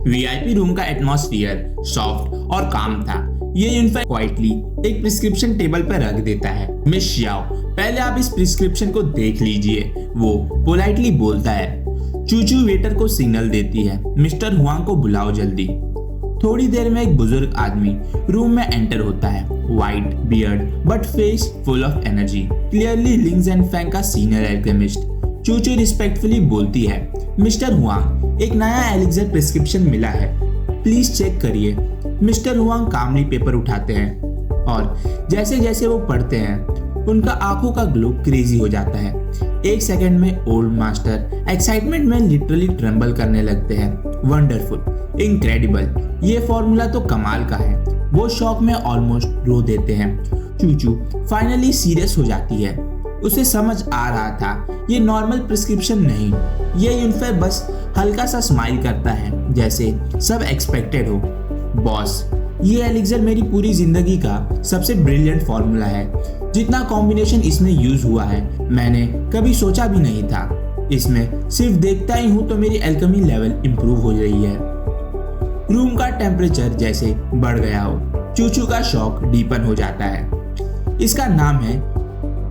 VIP room का atmosphere soft और काम था। ये यूनिफाई क्वाइटली एक प्रिस्क्रिप्शन टेबल पर रख देता है। मिस शियाओ, पहले आप इस प्रिस्क्रिप्शन को देख लीजिए, वो पोलाइटली बोलता है। चूचू वेटर को सिग्नल देती है, मिस्टर हुआंग को बुलाओ जल्दी। थोड़ी देर में एक बुजुर्ग आदमी रूम में एंटर होता है। White beard but face full of energy, clearly Lings and Fang का सीनियर एल्केमिस्ट। चूचू रिस्पेक्टफुली बोलती है, मिस्टर हुआंग, एक नया एलिक्सर प्रिस्क्रिप्शन मिला है, प्लीज चेक करिए। मिस्टर हुआंग कामली पेपर उठाते हैं और जैसे जैसे वो पढ़ते हैं उनका आंखों का ग्लो क्रेजी हो जाता है। एक सेकंड में ओल्ड मास्टर एक्साइटमेंट में लिटरली ट्रेम्बल करने लगते हैं। वंडरफुल, इनक्रेडिबल, ये फॉर्मूला तो कमाल का है। वो शॉक में ऑलमोस्ट रो देते हैं। चूचू फाइनली सीरियस हो जाती है। उसे समझ आ रहा था ये नॉर्मल प्रिस्क्रिप्शन नहीं, ये यूनिफाई बस हल्का सा स्माइल करता है जैसे सब एक्सपेक्टेड हो। बॉस, ये एलिक्सर मेरी पूरी जिंदगी का सबसे ब्रिलियंट फॉर्मूला है। जितना कॉम्बिनेशन इसमें यूज हुआ है मैंने कभी सोचा भी नहीं था। इसमें सिर्फ देखता ही हूँ तो मेरी एल्केमी लेवल इंप्रूव हो रही है। रूम का टेम्परेचर जैसे बढ़ गया हो, चूचू का शॉक डीपन हो जाता है। इसका नाम है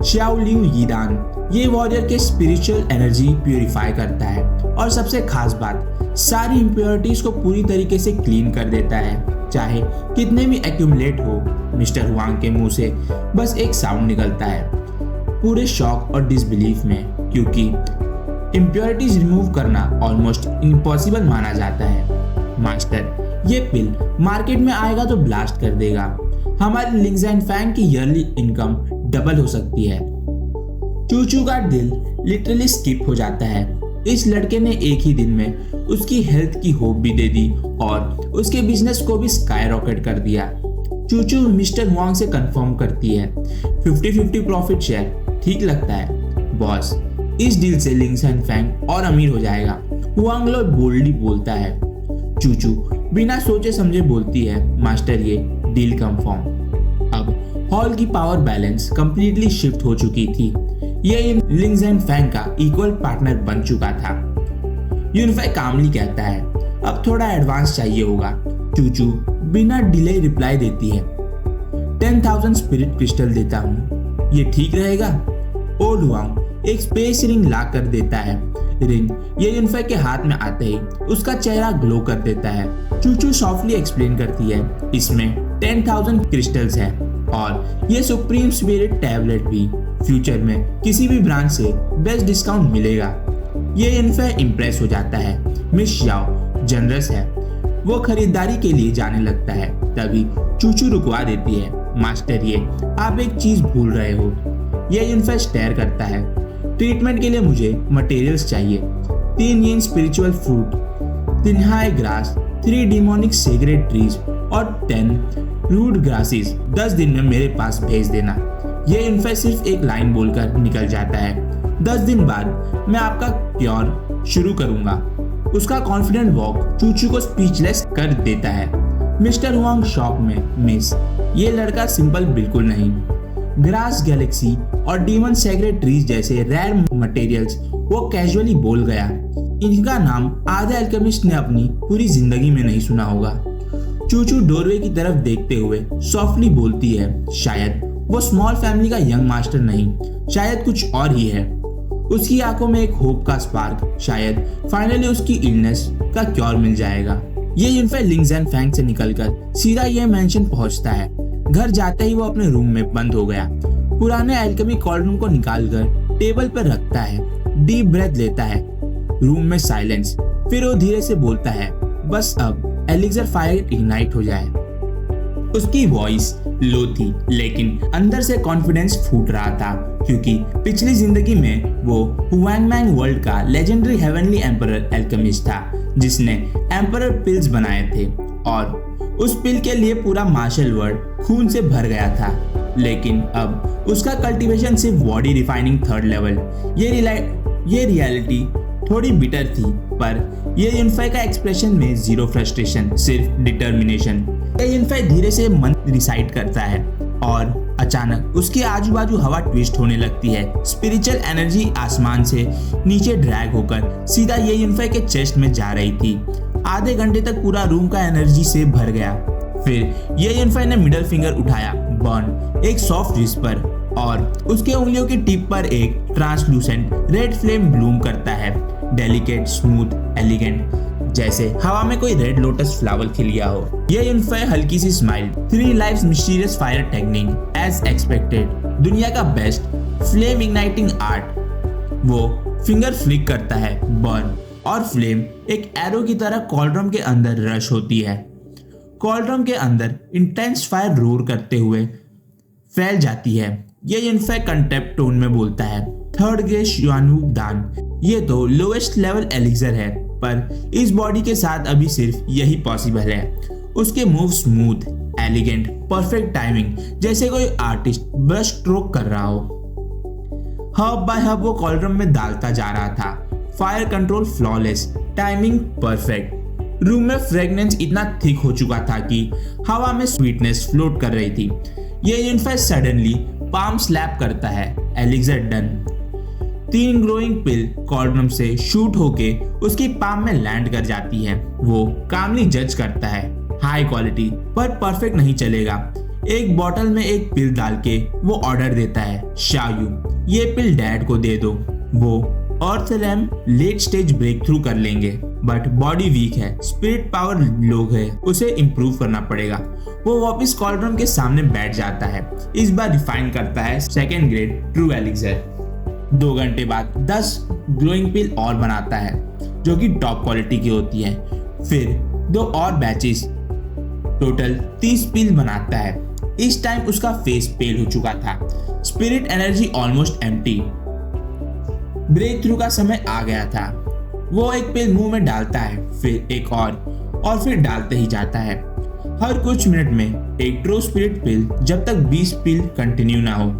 शाओलियू यीदान। ये वॉरियर के स्पिरिचुअल एनर्जी प्यूरिफाई करता है और सबसे खास बात, सारी इम्प्योरिटीज को पूरी तरीके से क्लीन कर देता है, चाहे कितने भी एक्यूमुलेट हो। मिस्टर हुआंग के मुंह से बस एक साउंड निकलता है, पूरे शॉक और डिसबिलीफ में, क्योंकि इम्प्योरिटीज रिमूव करना ऑलमोस्ट इम्पॉसिबल माना जाता है। मास्टर, ये पिल मार्केट में आएगा तो ब्लास्ट कर देगा। हमारी लिंग्स एंड फैंग की ईयरली इनकम डबल हो सकती है। चूचू का दिल लिटरली स्किप हो जाता है। इस लड़के ने एक ही दिन में उसकी हेल्थ की होप भी दे दी और उसके बिजनेस को भी स्काई रॉकेट कर दिया। चूचू मिस्टर हुआंग से कंफर्म करती है 50-50 प्रॉफिट शेयर ठीक लगता है। बॉस, इस डील से लिंग्स एंड फैंग और अमीर हो जाएगा, हुआंग लो बोल्डली बोलता है। चूचू बिना सोचे समझे बोलती है, मास्टर ये डील कंफर्म। अब हॉल की पावर बैलेंस कंप्लीटली शिफ्ट हो चुकी थी। ये लिंग्स एंड फैंग का इक्वल पार्टनर बन चुका था। यूनिफाई कामली कहता है, अब थोड़ा एडवांस चाहिए होगा। चूचू बिना डिले रिप्लाई देती है, 10,000 स्पिरिट क्रिस्टल देता हूँ, ये ठीक रहेगा? ओल्ड हुआंग एक स्पेस रिंग ला कर देता है। रिंग ये यूनिफाई के हाथ में आते ही उसका चेहरा ग्लो कर देता है। चूचू सॉफ्टली एक्सप्लेन करती है, इसमें 10,000 क्रिस्टल्स है और ये सुप्रीम स्पिरिट टैबलेट भी। फ्यूचर में किसी भी ब्रांच से बेस्ट डिस्काउंट मिलेगा। ये यूनिफाई इम्प्रेस हो जाता है। मिस शियाओ जनरस है, वो खरीदारी के लिए जाने लगता है। तभी चूचू रुकवा देती है, मास्टर ये आप एक चीज भूल रहे हो। ये यूनिफाई स्टेयर करता है, ट्रीटमेंट के लिए मुझे मटेरियल्स चाहिए। 3 यीन spiritual fruit, 3 high grass, 3 demonic sacred trees और 10 रूट ग्रासेस 10 दिन में मेरे पास भेज देना। ये यूनिफाई सिर्फ एक लाइन बोलकर निकल जाता है। 10 दिन बाद मैं आपका क्योर शुरू करूंगा। उसका कॉन्फिडेंट वॉक चूचू को स्पीचलेस कर देता है। मिस्टर हुआंग शॉक में, मिस, ये लड़का सिंपल बिल्कुल नहीं। ग्रास गैलेक्सी और डीमन सेक्रेड ट्रीज जैसे रेयर मटेरियल्स वो कैजुअली बोल गया। इनका नाम आधे अल्केमिस्ट ने अपनी पूरी जिंदगी में नहीं सुना होगा। चूचू डोरवे की तरफ देखते हुए सॉफ्टली बोलती है, शायद वो स्मॉल फैमिली का यंग मास्टर नहीं, शायद कुछ और ही है। उसकी आंखों में एक होप का स्पार्क, शायद फाइनली उसकी इलनेस का क्योर मिल जाएगा। ये यूनिफाई लिंग्स एंड फैंग से निकलकर सीधा ये मेंशन पहुंचता है। घर जाते ही वो अपने रूम में बंद हो गया। पुराने एल्केमी कॉलम को निकालकर टेबल पर रखता है, डीप ब्रेथ लेता है। रूम में साइलेंस, फिर वो धीरे से बोलता है, बस अब एलिक्सर फायर इग्नाइट हो जाए। उसकी वॉइस लो थी लेकिन अंदर से कॉन्फिडेंस फूट रहा था, क्योंकि पिछली जिंदगी में वो हुआंगमैंग वर्ल्ड का लेजेंडरी हेवनली एम्परर एल्केमिस्ट था, जिसने एम्परर पिल्स बनाए थे और उस पिल के लिए पूरा मार्शल वर्ल्ड खून से भर गया था। लेकिन अब उसका कल्टीवेशन सिर्फ बॉडी रिफाइनिंग 3rd लेवल। ये रियलिटी थोड़ी बिटर थी, पर ये यूनिफाई का एक्सप्रेशन में जीरो फ्रस्ट्रेशन, सिर्फ डिटर्मिनेशन। ये यूनिफाई धीरे से मन रिसाइट करता है और अचानक उसके आजू बाजू हवा ट्विस्ट होने लगती है। स्पिरिचुअल एनर्जी आसमान से नीचे ड्रैग होकर सीधा ये यूनिफाई के चेस्ट में जा रही थी। आधे घंटे तक पूरा रूम का एनर्जी से भर गया। फिर ये यूनिफाई ने मिडल फिंगर उठाया, बर्न एक सॉफ्ट विस्पर, और उसके उंगलियों की टिप पर एक ट्रांसलूसेंट रेड फ्लेम ब्लूम करता है, डेलिकेट, स्मूथ, एलिगेंट, जैसे हवा में कोई रेड लोटस फ्लावर खिल गया हो। ये यूनिफाई हल्की सी smile, 3 lives mysterious fire technique as expected, दुनिया का बेस्ट फ्लेम इग्नाइटिंग आर्ट। वो फिंगर फ्लिक करता है, बर्न और फ्लेम एक एरो की तरह कॉलड्रम के अंदर रश होती है। कॉलड्रम के अंदर इंटेंस फायर रोर करते हुए फैल जाती है। ये यूनिफाई कंटेप्ट टोन में बोलता है, थर्ड ग्रेड शुआनवू दान, ये तो लोएस्ट लेवल एलिक्सर है, पर इस बॉडी के साथ अभी सिर्फ यही पॉसिबल है। उसके move smooth, elegant, perfect timing, जैसे कोई आर्टिस्ट ब्रश स्ट्रोक कर रहा हो। हब बाय हब वो कॉलड्रम में डालता जा रहा था, fire control flawless, timing perfect. Room में फ्रेगनेंस इतना थिक हो चुका था कि हवा में स्वीटनेस फ्लोट कर रही थी। ये यूनिफाई सडनली पाम स्लैप करता है, एलिक्सर डन। 3 ग्रोइंग पिल कॉलड्रम से शूट होके उसकी पाम में लैंड कर जाती है। वो कामली जज करता है, हाई क्वालिटी पर परफेक्ट नहीं चलेगा। एक बॉटल में एक पिल डाल के वो ऑर्डर देता है, शायू ये पिल डैड को दे दो, वो ऑर्थलैम लेट स्टेज ब्रेक थ्रू कर लेंगे, बट बॉडी वीक है, स्पिरिट पावर लो है, उसे इम्प्रूव करना पड़ेगा। वो वापस कॉलड्रम के सामने बैठ जाता है, इस बार रिफाइन करता है सेकेंड ग्रेड ट्रू एलिक्सर। 2 घंटे बाद 10 ग्लोइंग पिल और बनाता है, जो कि टॉप क्वालिटी की होती है। फिर 2 और बैचेस, टोटल 30 पिल बनाता है। इस टाइम उसका फेस पेल हो चुका था, spirit energy almost empty. Breakthrough का समय आ गया था। वो एक पिल मुंह में डालता है, फिर एक और फिर डालते ही जाता है। हर कुछ मिनट में एक ट्रू स्पिरिट पिल, जब तक 20 पिल कंटिन्यू ना हो।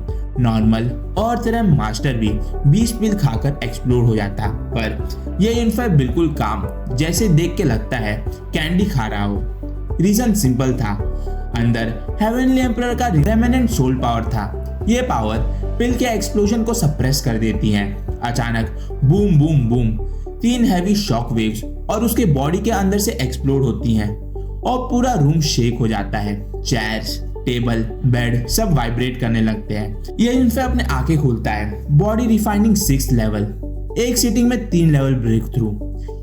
नॉर्मल और तेरा मास्टर भी 20 पिल खाकर एक्सप्लोर हो जाता, पर यह यूनिफाई बिल्कुल काम, जैसे देख के लगता है कैंडी खा रहा हो। रीजन सिंपल था, अंदर हेवनली एम्परर का रेमेनेंट सोल पावर था। ये पावर पिल के एक्सप्लोजन को सप्रेस कर देती है। अचानक boom boom boom 3 heavy shock waves और उसके बॉडी के अंदर से एक्सप्लोड होती हैं और पूरा रूम शेक हो जाता है। चेयर्स, टेबल, बेड सब वाइब्रेट करने लगते हैं। ये यूनिफाई अपने आंखें खोलता है, बॉडी रिफाइनिंग 6th लेवल, एक सीटिंग में 3 लेवल ब्रेक थ्रू।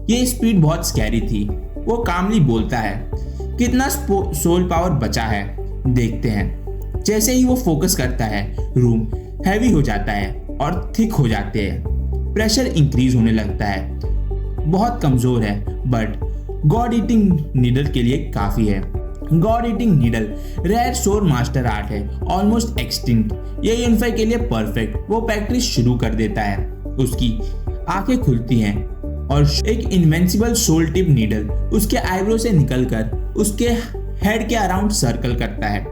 ये स्पीड बहुत स्कैरी थी। वो कामली बोलता है, कितना सोल पावर बचा है देखते हैं। जैसे ही वो फोकस करता है, रूम हैवी हो जाता है और थिक हो जाते हैं। प्रेशर इंक्रीज होने लगता है। बहुत कमजोर है, बट गॉड ईटिंग नीडल के लिए काफी है। गॉड ईटिंग नीडल रेयर सोर मास्टर आर्ट है, ऑलमोस्ट एक्सटिंक्ट। ये यूनिफाई के लिए परफेक्ट। वो प्रैक्टिस शुरू कर देता है। उसकी आंखें खुलती हैं और एक इनविंसिबल सोल टिप नीडल उसके आईब्रो से निकलकर उसके हेड के अराउंड सर्कल करता है,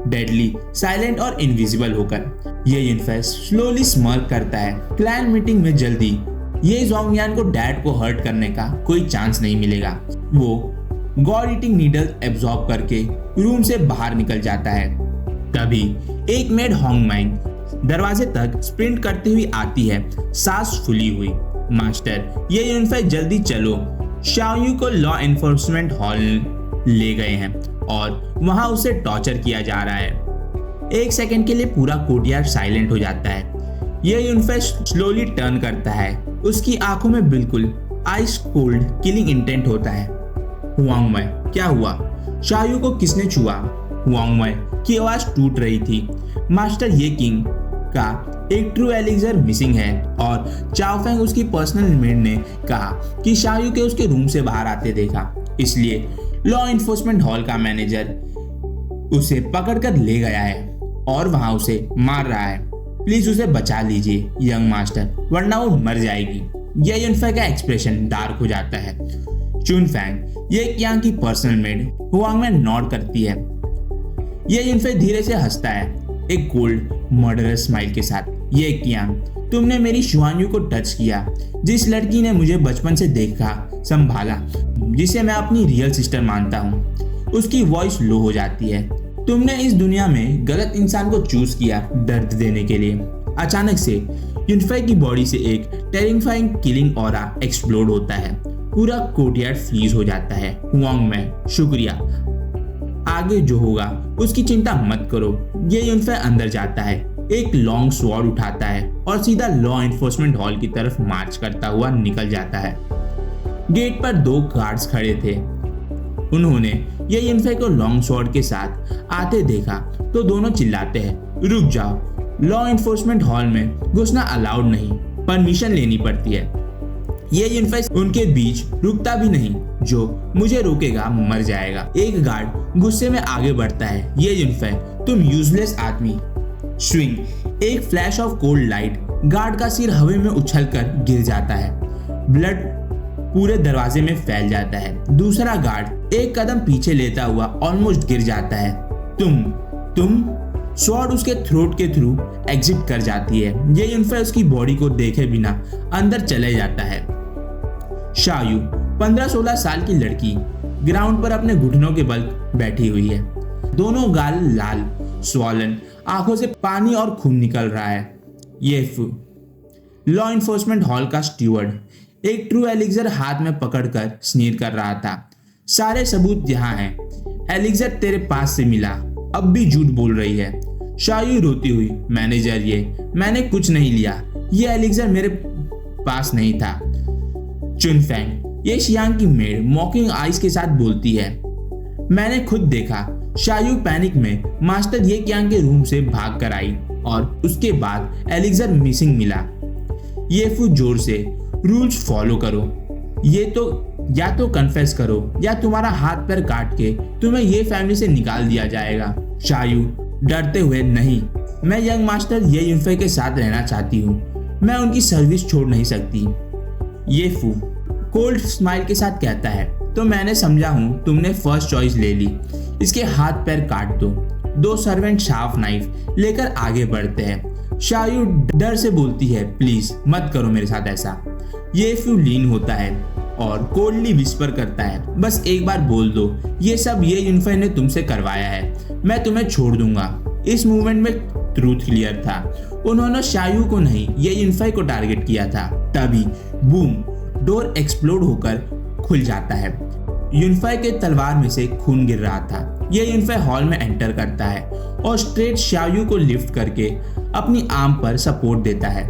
डेडली, साइलेंट और इनविजिबल होकर। ये यूनिफाई स्लोली स्मर्क करता है। क्लैन मीटिंग में जल्दी ये जोंगयान को डैड को हर्ट करने का कोई चांस नहीं मिलेगा। वो गॉड ईटिंग नीडल एब्जॉर्ब करके रूम से बाहर निकल जाता है। तभी एक मेड होंगमैंग दरवाजे तक स्प्रिंट करती हुई आती है, सांस फूली हुई। मास्टर, ये यूनिफाई जल्दी चलो, शाओयू को लॉ एनफोर्समेंट हॉल ले गए हैं और वहां उसे टॉर्चर किया जा रहा है। 1 सेकंड के लिए पूरा कोर्टयार्ड साइलेंट हो जाता है। ये यूनिफाई स्लोली टर्न करता है। उसकी आंखों में बिल्कुल आइस कोल्ड किलिंग इंटेंट होता है। हुआंगमई, क्या हुआ? शाओयू को किसने छुआ? हुआंगमई की आवाज टूट रही थी। मास्टर, ये किंग का एक ट्रू एलिक्सर मिसिंग है और चाओफेंग उसकी पर्सनल मेड ने कहा कि शाओयू के उसके रूम से बाहर आते देखा, इसलिए लॉ इन्फोर्समेंट हॉल का मैनेजर उसे पकड़कर ले गया है और वहां उसे मार रहा है। प्लीज उसे बचा लीजिए यंग मास्टर, वरना वो मर जाएगी। यह यूनिफाई का एक्सप्रेशन डार्क हो जाता है। चुनफैंग, ये कियांग की पर्सनल मेड, हुआंग में नॉड करती है। यह यूनिफाई धीरे से हंसता है, एक कोल्ड मर्डरस स्माइल के साथ। ये कियांग, तुमने मेरी शुआन्यू को टच किया, जिस लड़की ने मुझे बचपन से देखा, संभाला, जिसे मैं अपनी रियल सिस्टर मानता हूँ। उसकी वॉइस लो हो जाती है। तुमने इस दुनिया में गलत इंसान को चूज किया दर्द देने के लिए। अचानक से यूनिफाई की बॉडी से एक टेरिफाइंग किलिंग ऑरा एक्सप्लोड होता है। पूरा कोर्टयार्ड फ्रीज हो जाता है। वांग मैन, शुक्रिया, आगे जो होगा उसकी चिंता मत करो। ये यूनफे अंदर जाता है, एक लॉन्ग स्वॉर्ड उठाता है और सीधा लॉ एनफोर्समेंट हॉल की तरफ मार्च करता हुआ निकल जाता है। गेट पर 2 गार्ड्स खड़े थे। उन्होंने ये यूनफे को लॉन्ग स्वॉर्ड के साथ आते देखा तो दोनों चिल्लाते हैं, रुक जाओ, लॉ एनफोर्समेंट हॉल में घुसना अलाउड नहीं, परमिशन लेनी पड़ती है। ये यूनफे उनके बीच रुकता भी नहीं, जो मुझे रोकेगा मर जाएगा। एक गार्ड गुस्से में आगे बढ़ता है, ये यूनफे, तुम यूजलेस आदमी। स्विंग, एक flash of cold light, guard का सिर हवा में उछलकर गिर जाता है। ब्लड पूरे दरवाजे में फैल जाता है। दूसरा गार्ड एक कदम पीछे लेता हुआ ऑलमोस्ट गिर जाता है। तुम स्वॉर्ड उसके थ्रोट के थ्रू एग्जिट कर जाती है। ये यूनफे उसकी बॉडी को देखे बिना अंदर चले जाता है। शायू, 15-16 साल की लड़की, ग्राउंड पर अपने घुटनों के बल बैठी हुई है। दोनों गाल लाल, स्वॉलन, आंखों से पानी और खून निकल रहा है। येफू, लॉ एनफोर्समेंट हॉल का स्टीवर्ड, एक ट्रू एलिक्सर हाथ में पकड़कर स्नीर कर रहा था। सारे सबूत यहाँ हैं। एलिक्सर तेरे पास से मिला, अब भी झूठ बोल रही है। शायू रोती हुई, मैनेजर, मैंने कुछ नहीं लिया, ये एलिक्सर मेरे पास नहीं था। चुनफेंग, ये शियांग की मेड, मॉकिंग आइज के साथ बोलती है, मैंने खुद देखा। शायू पैनिक में मास्टर ये क्यांग के रूम से भाग कर आई और उसके बाद एलिक्सर मिसिंग मिला। येफू जोर से, रूल्स फॉलो करो, ये तो या तो कन्फेस करो या तुम्हारा हाथ पैर काट के तुम्हें ये फैमिली से निकाल दिया जाएगा। शायू डरते हुए, नहीं, मैं यंग मास्टर ये यूनफे के साथ रहना चाहती हूँ, मैं उनकी सर्विस छोड़ नहीं सकती। येफू कोल्ड स्माइल के साथ कहता है, तो मैंने समझा हूँ तुमने फर्स्ट चॉइस ले ली, इसके हाथ पैर काट दो। 2 सर्वेंट शार्प नाइफ लेकर आगे बढ़ते हैं। शायू डर से बोलती है, प्लीज मत करो मेरे साथ ऐसा। येफू लीन होता है और कोल्डली विस्पर करता है, बस एक बार बोल दो, ये सब ये यूनफे ने तुमसे करवाया है, मैं तुम्हें छोड़ दूंगा। इस मूवमेंट में ट्रूथ क्लियर था, उन्होंने शायू को नहीं, ये यूनफे को टारगेट किया था। तभी बूम, डोर एक्सप्लोड होकर खुल जाता है। यूनफे के तलवार में से खून गिर रहा था। ये यूनफे हॉल में एंटर करता है और स्ट्रेट शायू को लिफ्ट करके अपनी आर्म पर सपोर्ट देता है।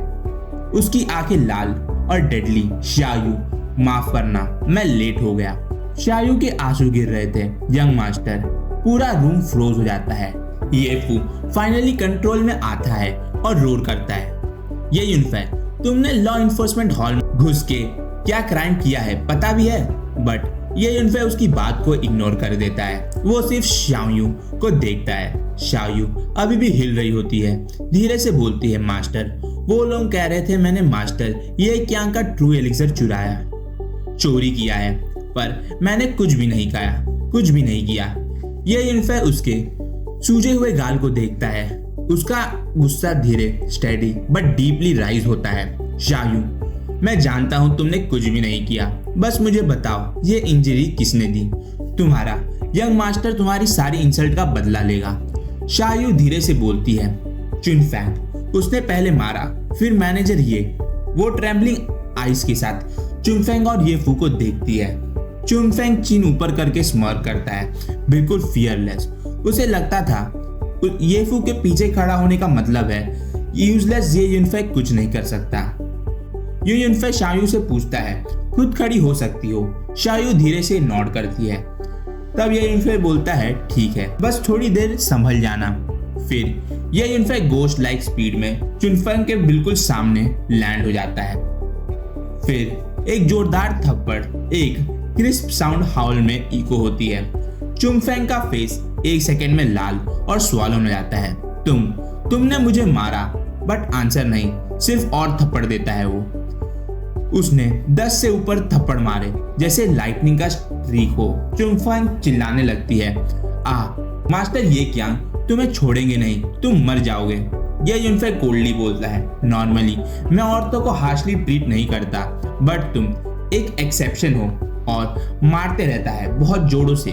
उसकी आंखें लाल और डेडली। शायू, माफ करना, मैं लेट हो गया। शायू के आंसू गिर रहे थे। यंग मास्टर, पूरा रूम फ्रोज हो जाता है। येफू फाइनली कंट्रोल में आता है और रोर करता है, ये यूनफे, तुमने लॉ एनफोर्समेंट हॉल में घुस के क्या क्राइम किया है पता भी है? बट ये यूनफे उसकी बात को इग्नोर कर देता है। वो सिर्फ शाओयू को देखता है। शाओयू अभी भी हिल रही होती है, धीरे से बोलती है, मास्टर, वो लोग कह रहे थे मैंने मास्टर ये क्यांग का ट्रू एलिक्सर चोरी किया है, पर मैंने कुछ भी नहीं किया। ये यूनफे उसके सूजे हुए गाल को देखता है। उसका गुस्सा धीरे, स्टेडी बट डीपली राइज होता है। शायू, मैं जानता हूं तुमने कुछ भी नहीं किया, बस मुझे बताओ ये इंजरी किसने दी? तुम्हारा यंग मास्टर तुम्हारी सारी इंसल्ट का बदला लेगा। शायू धीरे से बोलती है, चुनफेंग, उसने पहले मारा, फिर मैनेजर ये। वो ट्रेम्बलिंग आइज के साथ चुनफेंग और येफू को देखती है। चुनफेंग चिन ऊपर करके स्मर्क करता है, बिल्कुल फियरलेस। उसे लगता था येफू के पीछे खड़ा होने का मतलब है यूजलेस, ये यूनफे कुछ नहीं कर सकता। ये यूनफे शायू से पूछता है, खुद खड़ी हो सकती हो? शायू धीरे से नॉड करती है। तब ये यूनफे बोलता है, ठीक है, बस थोड़ी देर संभल जाना। फिर ये यूनफे गोस्ट लाइक स्पीड में चुनफेंग के बिल्कुल सामने लैंड हो जाता है। फिर एक जोरदार थप्पड़ एक क्रिस्प साउंड हाउल में इको होती है। चुनफेंग का फेस 1 सेकेंड में लाल और स्वॉलन हो जाता है। तुमने मुझे मारा, बट आंसर नहीं, सिर्फ और थप्पड़ देता है वो। उसने 10 से ऊपर थप्पड़ मारे, जैसे लाइटनिंग का स्ट्रीक हो। चुनफेंग चिल्लाने लगती है, मास्टर ये क्या, तुम्हें छोड़ेंगे नहीं, तुम मर जाओगे। ये यूनफे कोल्डली बोलता है, नॉर्मली मैं औरतों को हार्शली ट्रीट नहीं करता, बट तुम एक एक्सेप्शन हो और मारते रहता है बहुत जोरों से,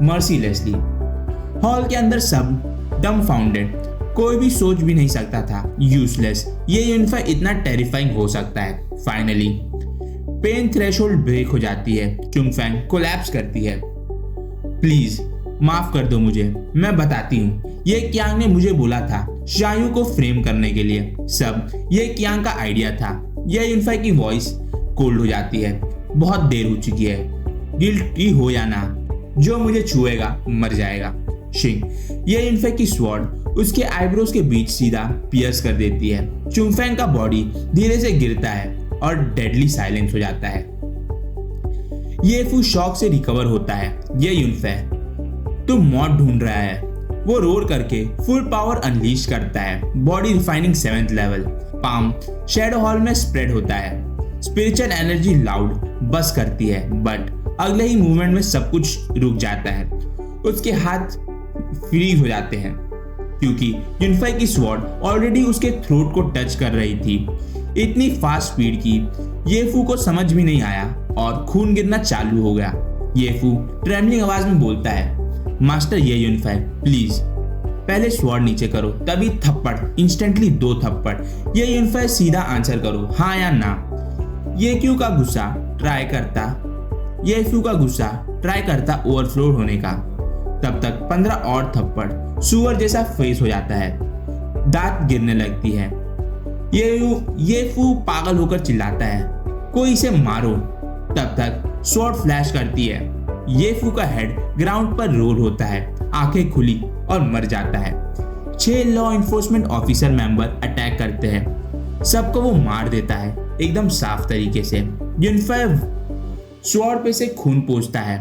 मर्सीलेसली। हॉल के अंदर सब डम्बफाउंडेड, कोई भी सोच भी नहीं सकता था यूजलेस ये यूनफे इतना टेरिफाइंग हो सकता है। फाइनली पेन थ्रेशोल्ड ब्रेक हो जाती है। चुंगफेंग कोलैप्स करती है। प्लीज माफ कर दो मुझे, मैं बताती हूँ। ये क्यांग ने मुझे बोला था शायू को फ्रेम करने के लिए। सब ये क्यांग का आइडिया था। ये यूनफाई की वॉइस कोल्ड हो जाती है। बहुत देर हो चुकी है। गिल्टी हो या ना, जो मुझे छुएगा मर जाएगा। शिंग ये यूनफाई की स्वॉर्ड उसके आईब्रोज के बीच सीधा पियर्स कर देती है। चुंगफेंग का बॉडी धीरे से गिरता है और डेडली साइलेंस हो जाता है। ये फू शॉक से रिकवर होता है। ये यूनफाई तू मौत ढूंढ रहा है। वो रोर करके फुल पावर अनलीश करता है। Body refining 7th level. Palm shadow hall में स्प्रेड होता है। स्पिरिचुअल एनर्जी लाउड बस करती है, बट अगले ही मूवमेंट में सब कुछ रुक जाता है। उसके हाथ फ्रीज हो जाते हैं क्योंकि यूनफाई की स्वॉर्ड ऑलरेडी उसके थ्रोट को टच कर रही थी। इतनी फास्ट स्पीड की ये फू को समझ भी नहीं आया और खून गिरना चालू हो गया। ये फू ट्रेमलिंग आवाज में बोलता है, मास्टर ये यूनफाई प्लीज पहले स्वॉर्ड नीचे करो, तभी थप्पड़। इंस्टेंटली 2 थप्पड़। ये यूनफाई सीधा आंसर करो, हाँ या ना। ये क्यू का गुस्सा ट्राई करता ओवरफ्लो होने का। तब तक 15 और थप्पड़। सुअर जैसा फेस हो जाता है। दांत गिरने लगती है। ये फू पागल होकर चिल्लाता है, कोई इसे मारो। तब तक स्वॉर्ड फ्लैश करती है। ये फू का हेड ग्राउंड पर रोल होता है, आंखें खुली और मर जाता है। 6 law enforcement officer member attack करते हैं। सबको वो मार देता है एकदम साफ तरीके से। यूनफाई स्वॉर्ड पे से खून पोंछता है,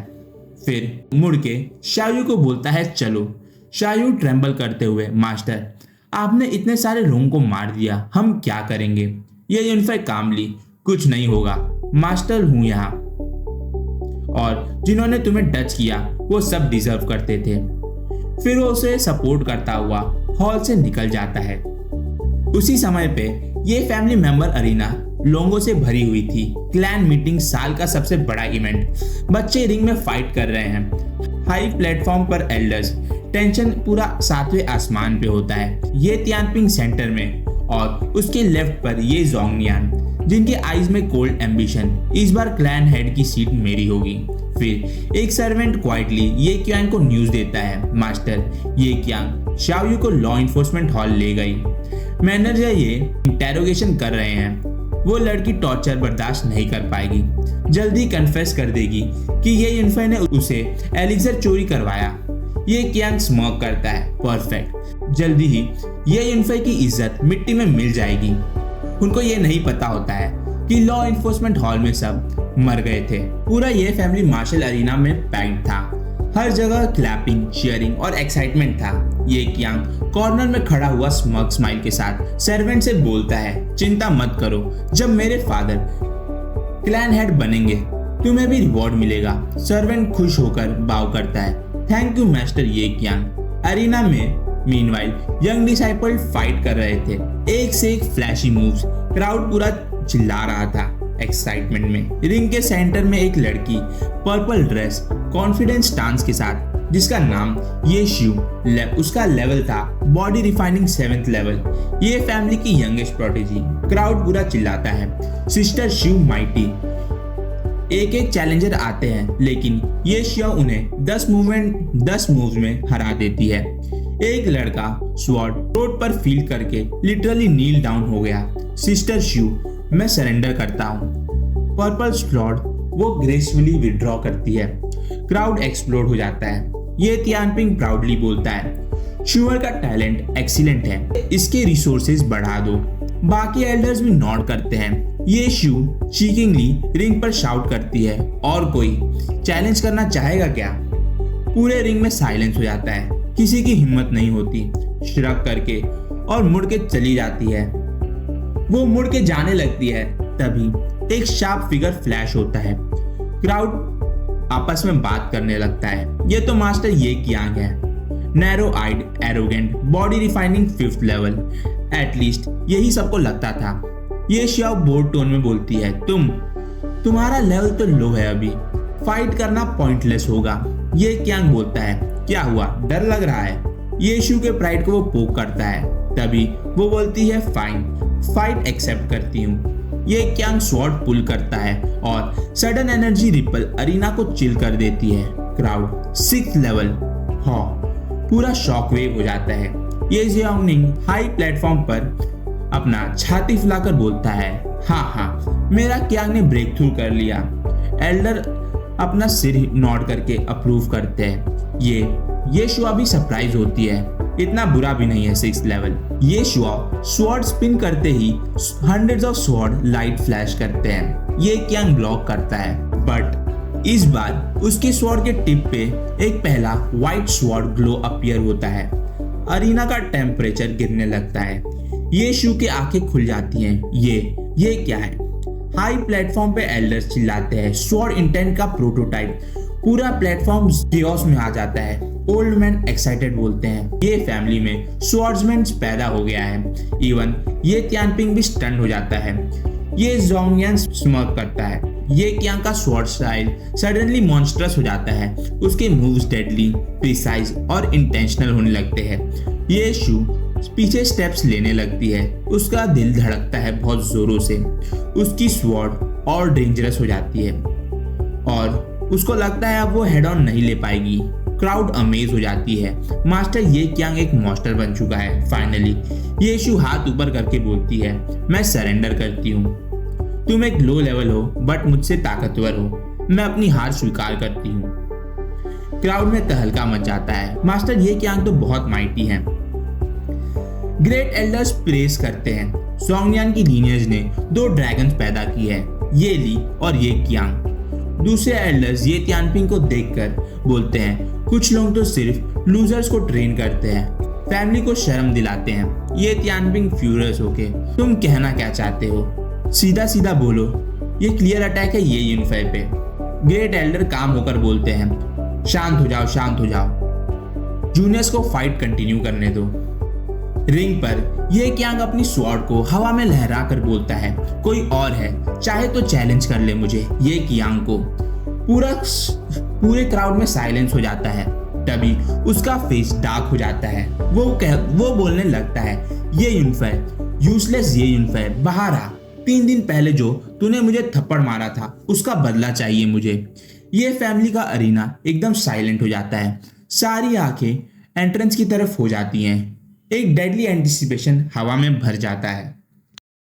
फिर मुड़ के शायू को बोलता है चलो। शायू ट्रेम्बल करते हुए, मास्टर आपने इतने सारे लोगों को मार दिया, हम क्या करेंगे। ये यूनफाई कामली, कुछ नहीं होगा, मास्टर हूं यहाँ, और जिन्होंने तुम्हें टच किया वो सब डिजर्व करते थे। फिर वो उसे सपोर्ट करता हुआ हॉल से निकल जाता है। उसी समय पे ये फैमिली मेंबर अरीना लोगों से भरी हुई थी। क्लैन मीटिंग साल का सबसे बड़ा इवेंट। बच्चे रिंग में फाइट कर रहे हैं। हाई प्लेटफॉर्म पर एल्डर्स। टेंशन पूरा 7वें आसमान पे होता है। ये तियानपिंग सेंटर में और उसके लेफ्ट पर ये जोंगनियान, जिनके आईज में कोल्ड एम्बिशन। इस बार क्लैन हेड की सीट मेरी होगी। फिर एक सर्वेंट क्वाइटली ये क्यांग को न्यूज देता है, मास्टर ये क्यांग शाओयू को लॉ इन्फोर्समेंट हॉल ले गई। मैनेजर ये इंटेरोगेशन कर रहे हैं। वो लड़की टॉर्चर बर्दाश्त नहीं कर पाएगी, जल्दी कन्फेस कर देगी कि ये यूनफाई ने उसे एलिक्सर चोरी करवाया। ये क्यांग स्मोक करता है, परफेक्ट। जल्दी ही ये यूनफाई की इज्जत मिट्टी में मिल जाएगी। उनको ये नहीं पता होता है कि लॉ इन्फोर्समेंट हॉल में सब मर गए थे। पूरा ये फैमिली मार्शल अरीना में पैक्ड था। हर जगह क्लैपिंग, चीयरिंग और एक्साइटमेंट था। ये क्यांग कॉर्नर में खड़ा हुआ स्मग स्माइल के साथ सर्वेंट से बोलता है, चिंता मत करो, जब मेरे फादर क्लैन हेड बनेंगे तुम्हें भी रिवॉर्ड मिलेगा। सर्वेंट खुश होकर बाव करता है, थैंक यू मास्टर ये क्यांग। अरीना में मीनवाइल यंग डिसाइपल फाइट कर रहे थे, एक से एक फ्लैशी मूव्स। क्राउड पूरा चिल्ला रहा था एक्साइटमेंट में। रिंग के सेंटर में एक लड़की पर्पल ड्रेस कॉन्फिडेंस डांस के साथ, जिसका नाम ये शिव, उसका लेवल था बॉडी रिफाइनिंग 7th लेवल। ये फैमिली की यंगेस्ट प्रोटेजी। क्राउड पूरा चिल्लाता है, सिस्टर शिव माइटी। एक एक चैलेंजर आते हैं, लेकिन ये शिव उन्हें 10 मूव्स में हरा देती है। एक लड़का स्वॉर्ड रोड पर फील करके लिटरली नील डाउन हो गया। सिस्टर शिव मैं सरेंडर करता हूँ। पर्पल स्वॉर्ड वो ग्रेसफुली विड्रॉ करती है। क्राउड एक्सप्लोड हो जाता है। ये तियानपिंग प्राउडली बोलता है, शिवर का टैलेंट एक्सीलेंट है, इसके रिसोर्सेज बढ़ा दो। बाकी एल्डर्स भी नॉड करते हैं। ये शिव चीकिंगली रिंग पर शाउट करती है, और कोई चैलेंज करना चाहेगा क्या। पूरे रिंग में साइलेंस हो जाता है, किसी की हिम्मत नहीं होती। श्रग करके और मुड़ के चली जाती है। वो मुड़ के जाने लगती है, तभी एक शार्प फिगर फ्लैश होता है। क्राउड आपस में बात करने लगता है, ये तो मास्टर ये क्यांग है, narrow eyed, arrogant, body refining 5th level. At least यही सबको लगता था। ये शिव बोर्ड टोन में बोलती है, तुम्हारा लेवल तो लो है, अभी फाइट करना पॉइंटलेस होगा। ये क्यांग बोलता है, क्या हुआ, डर लग रहा है। ये शिव के प्राइड को वो पोक करता है, तभी वो बोलती है फाइन, फाइट एक्सेप्ट करती हूँ। ये क्यांग स्वॉर्ड पुल करता है और सडन एनर्जी रिपल अरीना को चिल कर देती है। क्राउड 6th लेवल पूरा शॉकवेव हो जाता है। ये जियांगनिंग हाई प्लेटफॉर्म पर अपना छाती फुलाकर बोलता है, हाँ मेरा क्यांग ने ब्रेक थ्रू कर लिया। एल्डर अपना सिर नॉड करके अप्रूव करते हैं। ये शुआ भी सरप्राइज होती है, इतना बुरा भी नहीं है 6th लेवल। ये शुआ स्वॉर्ड स्पिन करते ही hundreds of sword light flash करते हैं। ये क्यांग ब्लॉक करता है, बट इस बार उसके स्वॉर्ड के टिप पे एक पहला व्हाइट स्वॉर्ड ग्लो अपीयर होता है। अरीना का टेम्परेचर गिरने लगता है। ये शू की आंखें खुल जाती हैं। ये क्या है? हाई प्लेटफॉर्म पे एल्डर्स चिल्लाते हैं, स्वॉर्ड इंटेंट का प्रोटोटाइप। पूरा प्लेटफॉर्म केओस में आ जाता है। ओल्ड मैन एक्साइटेड बोलते हैं, ये फैमिली में स्वॉर्ड्समैन पैदा हो गया है। इवन ये त्यानपिंग भी स्टन हो जाता है। ये जोंगयान स्मर्क करता है। ये क्यांग का स्वॉर्ड स्टाइल सडनली मॉन्स्ट्रस हो जाता है। उसके मूव्स डेडली, प्रिसाइज और इंटेंशनल होने लगते हैं। ये शू पीछे स्टेप्स लेने लगती है। उसका दिल धड़कता है बहुत जोरों से। उसकी स्वॉर्ड और डेंजरस हो जाती है और उसको लगता है अब वो हेड ऑन नहीं ले पाएगी। क्राउड अमेज हो जाती है। मास्टर ये क्यांग एक मॉन्स्टर बन चुका है फाइनली। ये शू हाथ ऊपर करके बोलती है, मैं सरेंडर करती हूँ। तुम एक लो लेवल हो बट मुझसे ताकतवर हो। मैं अपनी हार स्वीकार करती हूँ। क्राउड में तहलका मच जाता है। मास्टर ये क्यांग तो बहुत माइटी हैं। ग्रेट एल्डर्स प्रेस करते हैं। जोंगयान की लीनियज ने 2 ड्रैगन्स पैदा की है, ये ली और ये क्यांग। दूसरे एल्डर्स ये त्यानपिंग को देखकर बोलते हैं, कुछ लोग तो सिर्फ लूजर्स को ट्रेन करते हैं, फैमिली को शर्म दिलाते हैं। ये त्यानपिंग फ्यूरियस होके, तुम कहना क्या चाहते हो? सीधा बोलो। ये क्लियर अटैक है ये यूनिफाई पे। ग्रेट एल्डर काम होकर बोलते हैं, शांत हो जाओ। जूनियर्स को फाइट कंटिन्यू करने दो। रिंग पर ये क्यांग अपनी स्वॉर्ड को हवा में लहरा कर बोलता है, कोई और है चाहे तो चैलेंज कर ले मुझे। ये क्यांग को पूरे क्राउड में साइलेंस हो जाता है। तभी उसका फेस डार्क हो जाता है। वो बोलने लगता है, ये यूनिफाई यूजलेस, ये यूनिफाई बाहर आ। 3 दिन पहले जो तूने मुझे थप्पड़ मारा था उसका बदला चाहिए मुझे। ये फैमिली का अरीना एकदम साइलेंट हो जाता है। सारी आंखें एंट्रेंस की तरफ हो जाती हैं। एक डेडली एंटिसिपेशन हवा में भर जाता है।